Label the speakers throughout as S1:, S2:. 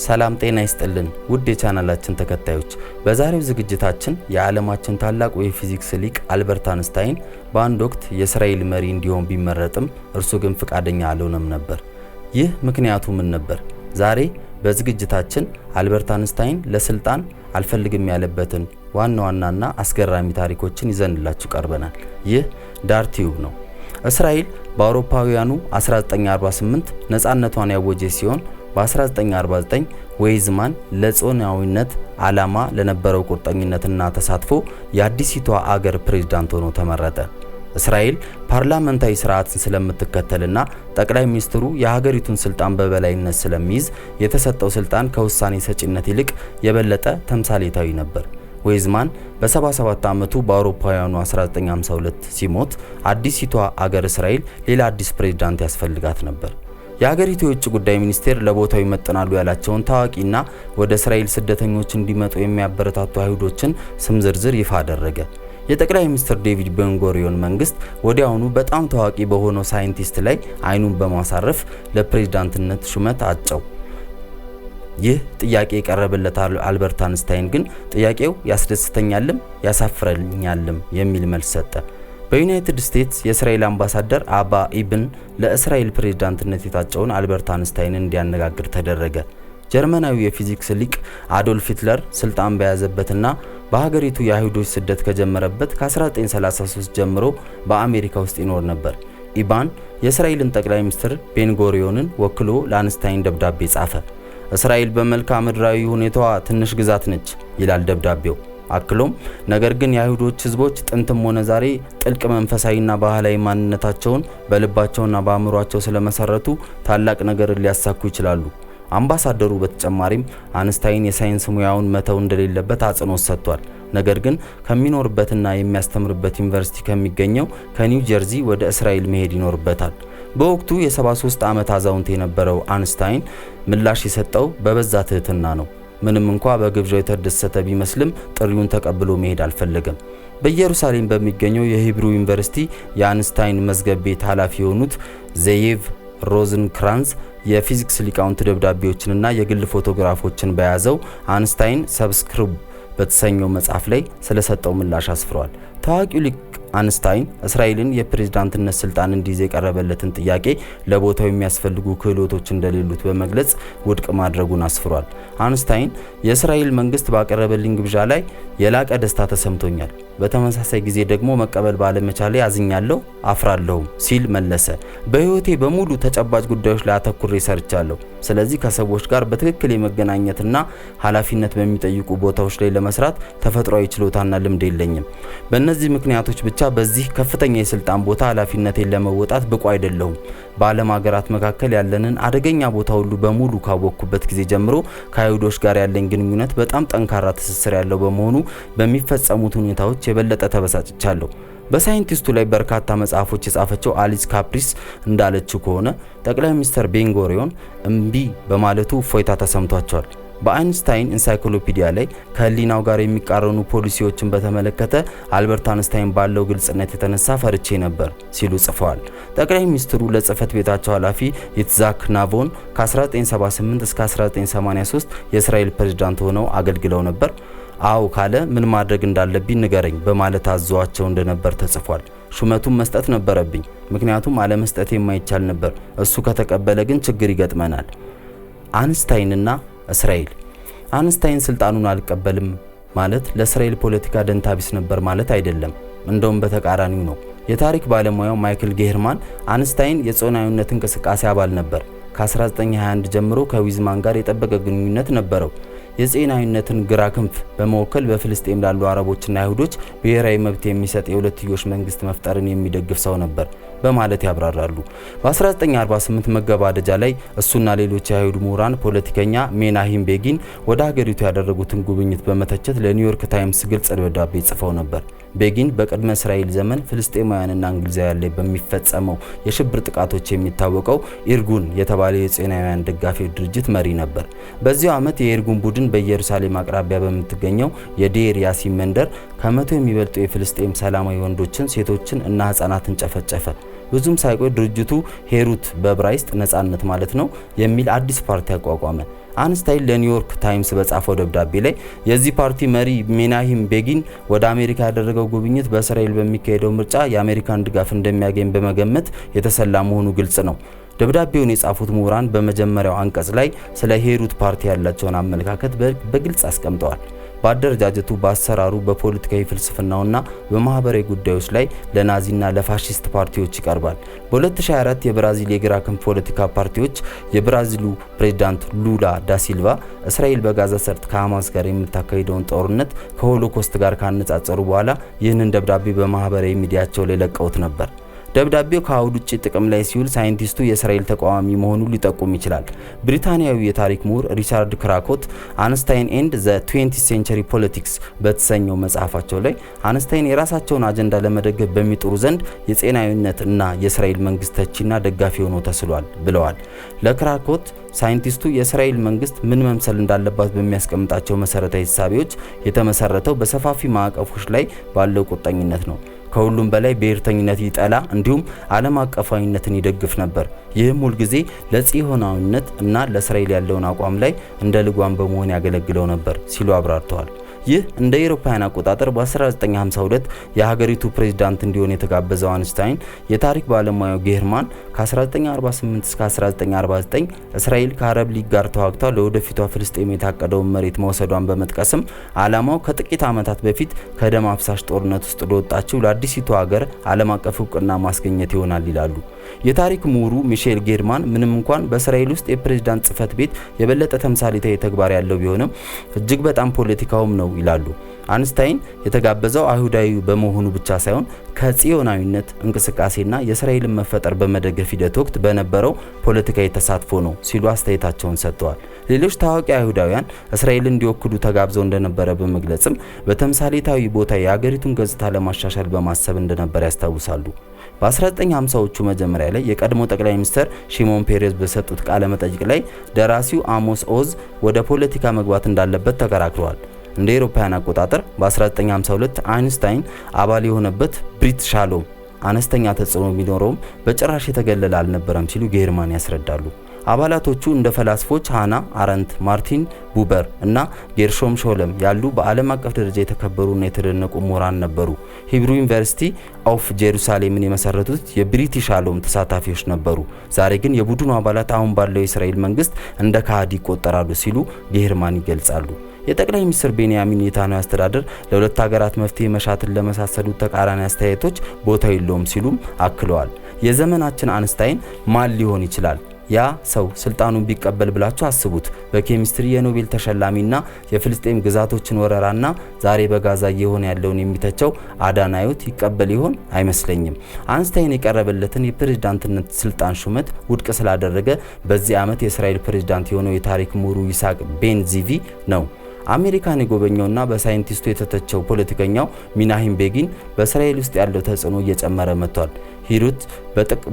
S1: ሰላም ጤና ይስጥልን ውድ የቻናላችን ተከታዮች፣ በዛሬው ዝግጅታችን የዓለማችን ታላቁ የፊዚክስ ሊቅ አልበርት አንስታይን በአንድ ወቅት የእስራኤል መሪ እንዲሆን ቢመረጥም እርሱ ግን ፍቃደኛ አልሆነም ነበር። ይህ ምክንያቱ ምን ነበር? ዛሬ በዝግጅታችን አልበርት አንስታይን ለስልጣን አልፈልግም ያለበትን ዋና ዋናና አስገራሚ ታሪኮችን ይዘንላችሁ ቀርበናል። ይህ ዳር ቲዩብ ነው። እስራኤል በአውሮፓውያኑ 1948 ነፃነቷን ያወጀች ሲሆን በ1949 ዌይዝማን ለጽዮናዊነት ዓላማ ለነበረው ቁርጠኝነትና ተሳትፎ የአዲሲቷ አገር ፕሬዝዳንት ሆኖ ተመረጠ። እስራኤል ፓርላመንታዊ ስርዓትን ስለምትከተልና ጠቅላይ ሚኒስትሩ የሀገሪቱን ስልጣን በበላይነት ስለሚይዝ የተሰጠው ስልጣን ከውሳኔ ሰጪነት ይልቅ የበለጠ ተምሳሌታዊ ነበር። ዌይዝማን በ77 ዓመቱ በአውሮፓውያኑ 1952 ሲሞት አዲሲቷ አገር እስራኤል ሌላ አዲስ ፕሬዝዳንት ያስፈልጋት ነበር። የሀገሪቱ የውጭ ጉዳይ ሚኒስቴር ለቦታው ይመጥናሉ ያላቸውን ታዋቂና ወደ እስራኤል ስደተኞች እንዲመጡ የሚያበረታቱ አይሁዶችን ስም ዝርዝር ይፋ አደረገ። የጠቅላይ ሚኒስትር ዴቪድ ቤንጎሪዮን መንግስት ወዲያውኑ በጣም ታዋቂ በሆነው ሳይንቲስት ላይ አይኑን በማሳረፍ ለፕሬዝዳንትነት ሹመት አጨው። ይህ ጥያቄ የቀረበለት አልበርት አንስታይን ግን ጥያቄው ያስደስተኛልም ያሳፍረኛልም የሚል መልስ ሰጠ። በዩናይትድ ስቴትስ የእስራኤል አምባሳደር አባ ኢብን ለእስራኤል ፕሬዝዳንትነት የታጨውን አልበርት አንስታይንን እንዲያነጋግር ተደረገ። ጀርመናዊ የፊዚክስ ሊቅ አዶልፍ ሂትለር ስልጣን በያዘበትና በሀገሪቱ የአይሁዶች ስደት ከጀመረበት ከ1933 ጀምሮ በአሜሪካ ውስጥ ይኖር ነበር። ኢባን የእስራኤልን ጠቅላይ ሚኒስትር ቤንጎሪዮንን ወክሎ ለአንስታይን ደብዳቤ ጻፈ። እስራኤል በመልክዓ ምድራዊ ሁኔታዋ ትንሽ ግዛት ነች ይላል ደብዳቤው። አክሎም ነገር ግን የአይሁዶች ህዝቦች ጥንትም ሆነ ዛሬ ጥልቅ መንፈሳዊና ባህላዊ ማንነታቸውን በልባቸውና በአእምሯቸው ስለመሰረቱ ታላቅ ነገር ሊያሳኩ ይችላሉ። አምባሳደሩ በተጨማሪም አንስታይን የሳይንስ ሙያውን መተው እንደሌለበት አጽንኦት ሰጥቷል። ነገር ግን ከሚኖርበትና የሚያስተምርበት ዩኒቨርሲቲ ከሚገኘው ከኒው ጀርዚ ወደ እስራኤል መሄድ ይኖርበታል። በወቅቱ የ73 ዓመት አዛውንት የነበረው አንስታይን ምላሽ የሰጠው በበዛ ትህትና ነው። ምንም እንኳ በግብዣው የተደሰተ ቢመስልም ጥሪውን ተቀብሎ መሄድ አልፈለገም። በኢየሩሳሌም በሚገኘው የሂብሩ ዩኒቨርሲቲ የአንስታይን መዝገብ ቤት ኃላፊ የሆኑት ዘዬቭ ሮዝንክራንዝ የፊዚክስ ሊቃውንት ደብዳቤዎችንና የግል ፎቶግራፎችን በያዘው አንስታይን ሰብስክሪብ በተሰኘው መጽሐፍ ላይ ስለሰጠው ምላሽ አስፍሯል። ታዋቂው ሊቅ አንስታይን እስራኤልን የፕሬዝዳንትነት ስልጣን እንዲይዝ የቀረበለትን ጥያቄ ለቦታው የሚያስፈልጉ ክህሎቶች እንደሌሉት በመግለጽ ውድቅ ማድረጉን አስፍሯል። አንስታይን የእስራኤል መንግስት ባቀረበልኝ ግብዣ ላይ የላቀ ደስታ ተሰምቶኛል፣ በተመሳሳይ ጊዜ ደግሞ መቀበል ባለመቻሌ አዝኛለሁ፣ አፍራለሁም ሲል መለሰ። በህይወቴ በሙሉ ተጨባጭ ጉዳዮች ላይ አተኩሬ ሰርቻለሁ። ስለዚህ ከሰዎች ጋር በትክክል የመገናኘትና ኃላፊነት በሚጠይቁ ቦታዎች ላይ ለመስራት ተፈጥሯዊ ችሎታና ልምድ የለኝም። በእነዚህ ምክንያቶች ብቻ በዚህ ከፍተኛ የስልጣን ቦታ ኃላፊነቴን ለመወጣት ብቁ አይደለሁም። በዓለም ሀገራት መካከል ያለንን አደገኛ ቦታ ሁሉ በሙሉ ካወቅኩበት ጊዜ ጀምሮ ከአይሁዶች ጋር ያለኝ ግንኙነት በጣም ጠንካራ ትስስር ያለው በመሆኑ በሚፈጸሙት ሁኔታዎች የበለጠ ተበሳጭቻለሁ። በሳይንቲስቱ ላይ በርካታ መጽሐፎች የጻፈችው አሊስ ካፕሪስ እንዳለችው ከሆነ ጠቅላይ ሚኒስትር ቤንጎሪዮን እምቢ በማለቱ እፎይታ ተሰምቷቸዋል። በአይንስታይን ኢንሳይክሎፒዲያ ላይ ከህሊናው ጋር የሚቃረኑ ፖሊሲዎችን በተመለከተ አልበርት አንስታይን ባለው ግልጽነት የተነሳ ፈርቼ ነበር ሲሉ ጽፈዋል። ጠቅላይ ሚኒስትሩ ለጽህፈት ቤታቸው ኃላፊ ይትዛክ ናቮን ከ1978 እስከ 1983 የእስራኤል ፕሬዝዳንት ሆነው አገልግለው ነበር። አው ካለ ምን ማድረግ እንዳለብኝ ንገረኝ በማለት አዘዋቸው እንደነበር ተጽፏል። ሹመቱን መስጠት ነበረብኝ፣ ምክንያቱም አለመስጠት የማይቻል ነበር። እሱ ከተቀበለ ግን ችግር ይገጥመናል። አንስታይንና እስራኤል። አንስታይን ስልጣኑን አልቀበልም ማለት ለእስራኤል ፖለቲካ ደንታቢስ ነበር ማለት አይደለም። እንደውም በተቃራኒው ነው። የታሪክ ባለሙያው ማይክል ጌህርማን አንስታይን የጽዮናዊነት እንቅስቃሴ አባል ነበር። ከ1921 ጀምሮ ከዊዝማን ጋር የጠበቀ ግንኙነት ነበረው። የጽዮናዊነትን ግራ ክንፍ በመወከል በፍልስጤም ላሉ አረቦችና አይሁዶች ብሔራዊ መብት የሚሰጥ የሁለትዮሽ መንግስት መፍጠርን የሚደግፍ ሰው ነበር በማለት ያብራራሉ። በ1948 መገባደጃ ላይ እሱና ሌሎች የአይሁድ ምሁራን ፖለቲከኛ ሜናሂም ቤጊን ወደ ሀገሪቱ ያደረጉትን ጉብኝት በመተቸት ለኒውዮርክ ታይምስ ግልጽ ደብዳቤ ጽፈው ነበር። ቤጊን በቅድመ እስራኤል ዘመን ፍልስጤማውያንና እንግሊዛውያን ላይ በሚፈጸመው የሽብር ጥቃቶች የሚታወቀው ኢርጉን የተባለ የጽዮናውያን ደጋፊ ድርጅት መሪ ነበር። በዚያው ዓመት የኢርጉን ቡድን በኢየሩሳሌም አቅራቢያ በምትገኘው የዴር ያሲን መንደር ከመቶ የሚበልጡ የፍልስጤም ሰላማዊ ወንዶችን፣ ሴቶችን እና ህፃናትን ጨፈጨፈ። ብዙም ሳይቆይ ድርጅቱ ሄሩት በዕብራይስጥ ነጻነት ማለት ነው የሚል አዲስ ፓርቲ አቋቋመ። አንስታይን ለኒውዮርክ ታይምስ በጻፈው ደብዳቤ ላይ የዚህ ፓርቲ መሪ ሜናሂም ቤጊን ወደ አሜሪካ ያደረገው ጉብኝት በእስራኤል በሚካሄደው ምርጫ የአሜሪካን ድጋፍ እንደሚያገኝ በመገመት የተሰላ መሆኑ ግልጽ ነው። ደብዳቤውን የጻፉት ምሁራን በመጀመሪያው አንቀጽ ላይ ስለ ሄሩት ፓርቲ ያላቸውን አመለካከት በግልጽ አስቀምጠዋል። በአደረጃጀቱ፣ በአሰራሩ፣ በፖለቲካዊ ፍልስፍናውና በማህበራዊ ጉዳዮች ላይ ለናዚና ለፋሺስት ፓርቲዎች ይቀርባል። በ2024 የብራዚል የግራ ክንፍ ፖለቲካ ፓርቲዎች የብራዚሉ ፕሬዝዳንት ሉላ ዳሲልቫ እስራኤል በጋዛ ሰርጥ ከሐማስ ጋር የምታካሂደውን ጦርነት ከሆሎኮስት ጋር ካነጻጸሩ በኋላ ይህንን ደብዳቤ በማህበራዊ ሚዲያቸው ላይ ለቀውት ነበር። ደብዳቤው ከአውድ ውጭ ጥቅም ላይ ሲውል ሳይንቲስቱ የእስራኤል ተቃዋሚ መሆኑን ሊጠቁም ይችላል። ብሪታንያዊ የታሪክ ምሁር ሪቻርድ ክራኮት አንስታይን ኤንድ ዘ 20th ሴንቸሪ ፖለቲክስ በተሰኘው መጽሐፋቸው ላይ አንስታይን የራሳቸውን አጀንዳ ለመደገፍ በሚጥሩ ዘንድ የጤናዊነት እና የእስራኤል መንግስት ተቺና ደጋፊ ሆኖ ተስሏል ብለዋል። ለክራኮት ሳይንቲስቱ የእስራኤል መንግስት ምን መምሰል እንዳለባት በሚያስቀምጣቸው መሰረታዊ ሐሳቦች የተመሰረተው በሰፋፊ ማዕቀፎች ላይ ባለው ቁርጠኝነት ነው። ከሁሉም በላይ ብሔርተኝነት ይጠላ እንዲሁም ዓለም አቀፋዊነትን ይደግፍ ነበር። ይህም ሁልጊዜ ለጽዮናዊነት እና ለእስራኤል ያለውን አቋም ላይ እንደ ልጓም በመሆን ያገለግለው ነበር ሲሉ አብራርተዋል። ይህ እንደ አውሮፓውያን አቆጣጠር በ1952 የሀገሪቱ ፕሬዝዳንት እንዲሆን የተጋበዘው አንስታይን የታሪክ ባለሙያው ጌርማን ከ1948 እስከ 1949 እስራኤል ከአረብ ሊግ ጋር ተዋግታ ለወደፊቷ ፍልስጤም የታቀደውን መሬት መውሰዷን በመጥቀስም ዓላማው ከጥቂት ዓመታት በፊት ከደም አፍሳሽ ጦርነት ውስጥ ለወጣችው ለአዲሲቱ ሀገር ዓለም አቀፍ እውቅና ማስገኘት ይሆናል ይላሉ። የታሪክ ምሁሩ ሚሼል ጌርማን ምንም እንኳን በእስራኤል ውስጥ የፕሬዝዳንት ጽህፈት ቤት የበለጠ ተምሳሌታዊ ተግባር ያለው ቢሆንም እጅግ በጣም ፖለቲካውም ነው ይላሉ። አንስታይን የተጋበዘው አይሁዳዊ በመሆኑ ብቻ ሳይሆን ከጽዮናዊነት እንቅስቃሴና የእስራኤልን መፈጠር በመደገፍ ሂደት ወቅት በነበረው ፖለቲካዊ ተሳትፎ ነው ሲሉ አስተያየታቸውን ሰጥተዋል። ሌሎች ታዋቂ አይሁዳውያን እስራኤልን እንዲወክሉ ተጋብዘው እንደነበረ በመግለጽም በተምሳሌታዊ ቦታ የሀገሪቱን ገጽታ ለማሻሻል በማሰብ እንደነበር ያስታውሳሉ። በ1950ዎቹ መጀመሪያ ላይ የቀድሞ ጠቅላይ ሚኒስትር ሺሞን ፔሬዝ በሰጡት ቃለ መጠይቅ ላይ ደራሲው አሞስ ኦዝ ወደ ፖለቲካ መግባት እንዳለበት ተከራክረዋል። እንደ አውሮፓውያን አቆጣጠር በ1952 አይንስታይን አባል የሆነበት ብሪት ሻሎም አነስተኛ ተጽዕኖ ቢኖረውም በጭራሽ የተገለለ አልነበረም ሲሉ ጌርማን ያስረዳሉ። አባላቶቹ እንደ ፈላስፎች ሃና አረንት፣ ማርቲን ቡበር እና ጌርሾም ሾለም ያሉ በዓለም አቀፍ ደረጃ የተከበሩና የተደነቁ ምሁራን ነበሩ። ሂብሩ ዩኒቨርሲቲ ኦፍ ጄሩሳሌምን የመሰረቱት የብሪት ሻሎም ተሳታፊዎች ነበሩ። ዛሬ ግን የቡድኑ አባላት አሁን ባለው የእስራኤል መንግስት እንደ ካህዲ ይቆጠራሉ ሲሉ ጌርማን ይገልጻሉ። የጠቅላይ ሚኒስትር ቤንያሚን ኔታንያሁ አስተዳደር ለሁለት ሀገራት መፍትሄ መሻትን ለመሳሰሉት ተቃራኒ አስተያየቶች ቦታ የለውም ሲሉም አክለዋል። የዘመናችን አንስታይን ማን ሊሆን ይችላል? ያ ሰው ስልጣኑን ቢቀበል ብላችሁ አስቡት። በኬሚስትሪ የኖቤል ተሸላሚና የፍልስጤም ግዛቶችን ወረራና ዛሬ በጋዛ እየሆነ ያለውን የሚተቸው አዳናዮት ይቀበል ይሆን? አይመስለኝም። አንስታይን የቀረበለትን የፕሬዝዳንትነት ስልጣን ሹመት ውድቅ ስላደረገ በዚህ ዓመት የእስራኤል ፕሬዝዳንት የሆነው የታሪክ ምሁሩ ይስሐቅ ቤን ዚቪ ነው። አሜሪካን የጎበኘውና በሳይንቲስቱ የተተቸው ፖለቲከኛው ሚናሂም ቤጊን በእስራኤል ውስጥ ያለው ተጽዕኖ እየጨመረ መጥቷል። ሂሩት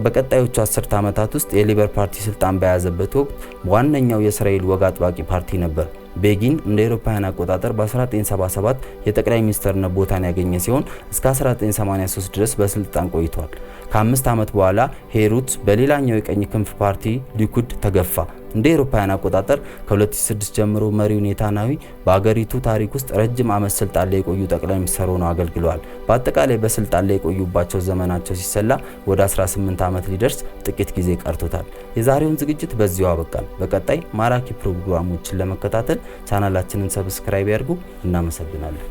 S1: በቀጣዮቹ 10 ዓመታት ውስጥ የሊበር ፓርቲ ስልጣን በያዘበት ወቅት ዋነኛው የእስራኤል ወግ አጥባቂ ፓርቲ ነበር። ቤጊን እንደ አውሮፓውያን አቆጣጠር በ1977 የጠቅላይ ሚኒስትርነት ቦታን ያገኘ ሲሆን እስከ 1983 ድረስ በስልጣን ቆይቷል። ከ5 ዓመት በኋላ ሂሩት በሌላኛው የቀኝ ክንፍ ፓርቲ ሊኩድ ተገፋ። እንደ አውሮፓውያን አቆጣጠር ከ2006 ጀምሮ መሪው ኔታንያሁ በአገሪቱ ታሪክ ውስጥ ረጅም ዓመት ስልጣን ላይ የቆዩ ጠቅላይ ሚኒስትር ሆነው አገልግለዋል። በአጠቃላይ በስልጣን ላይ የቆዩባቸው ዘመናቸው ሲሰላ ወደ 18 ዓመት ሊደርስ ጥቂት ጊዜ ቀርቶታል። የዛሬውን ዝግጅት በዚሁ አበቃን። በቀጣይ ማራኪ ፕሮግራሞችን ለመከታተል ቻናላችንን ሰብስክራይብ ያድርጉ። እናመሰግናለን።